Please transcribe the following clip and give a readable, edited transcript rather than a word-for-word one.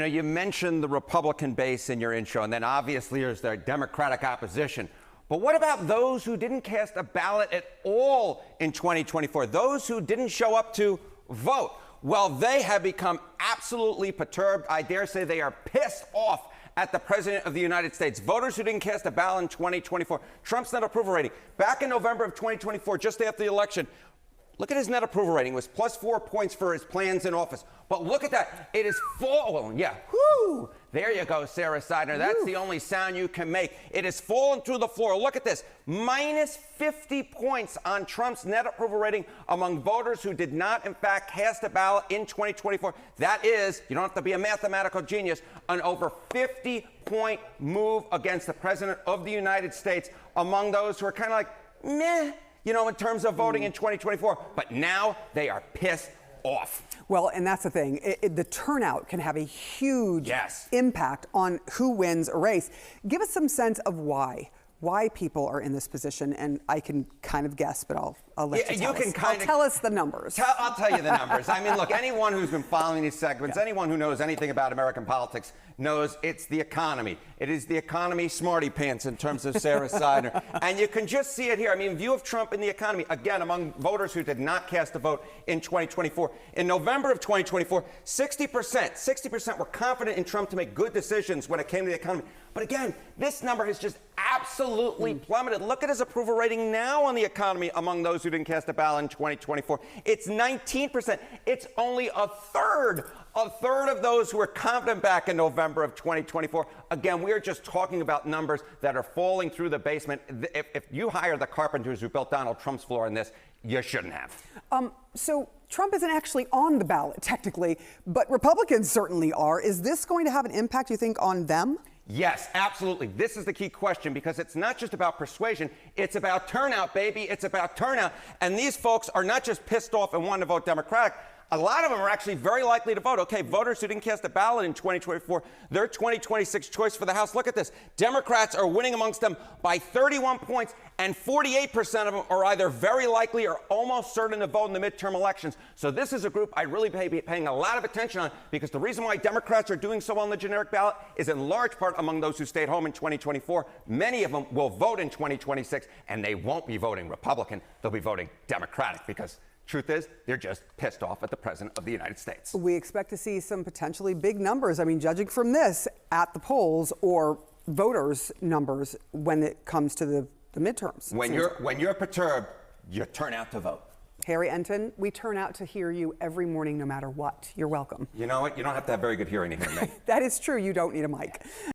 You mentioned the Republican base in your intro, and then obviously there's the Democratic opposition. But what about those who didn't cast a ballot at all in 2024? Those who didn't show up to vote? Well, they have become absolutely perturbed. I dare say they are pissed off at the President of the United States. Voters who didn't cast a ballot in 2024. Trump's net approval rating. Back in November of 2024, just after the election, look at his net approval rating. It was plus 4 points for his plans in office. But look at that. It is fallen. Yeah. Whoo! There you go, Sarah Seidner. That's the only sound you can make. It has fallen through the floor. Look at this. Minus 50 points on Trump's net approval rating among voters who did not, in fact, cast a ballot in 2024. That is, you don't have to be a mathematical genius, an over 50-point move against the President of the United States among those who are kind of like, meh, in terms of voting in 2024. But now they are pissed off. Well, and that's the thing. The turnout can have a huge impact on who wins a race. Give us some sense of why people are in this position, and I can kind of guess, but I'll let you tell us the numbers. I'll tell you the numbers. I mean, look, anyone who's been following these segments, anyone who knows anything about American politics knows it's the economy. It is the economy smarty pants in terms of Sarah Seidner. And you can just see it here. I mean, view of Trump in the economy, again, among voters who did not cast a vote in 2024. In November of 2024, 60% were confident in Trump to make good decisions when it came to the economy. But again, this number has just absolutely plummeted. Look at his approval rating now on the economy among those who didn't cast a ballot in 2024. It's 19%. It's only a third of those who were confident back in November of 2024. Again, we're just talking about numbers that are falling through the basement. If you hire the carpenters who built Donald Trump's floor in this, you shouldn't have. So Trump isn't actually on the ballot technically, but Republicans certainly are. Is this going to have an impact, you think, on them? Yes, absolutely. This is the key question, because it's not just about persuasion. It's about turnout, baby. It's about turnout. And these folks are not just pissed off and want to vote Democratic. A lot of them are actually very likely to vote. Okay, voters who didn't cast a ballot in 2024, their 2026 choice for the House. Look at this. Democrats are winning amongst them by 31 points, and 48% of them are either very likely or almost certain to vote in the midterm elections. So this is a group I'd really be paying a lot of attention on, because the reason why Democrats are doing so well on the generic ballot is in large part among those who stayed home in 2024. Many of them will vote in 2026, and they won't be voting Republican. They'll be voting Democratic, because truth is, they're just pissed off at the President of the United States. We expect to see some potentially big numbers. I mean, judging from this at the polls, or voters' numbers when it comes to the midterms. When you're perturbed, you turn out to vote. Harry Enton, we turn out to hear you every morning no matter what. You're welcome. You know what? You don't have to have very good hearing to hear me. That is true. You don't need a mic.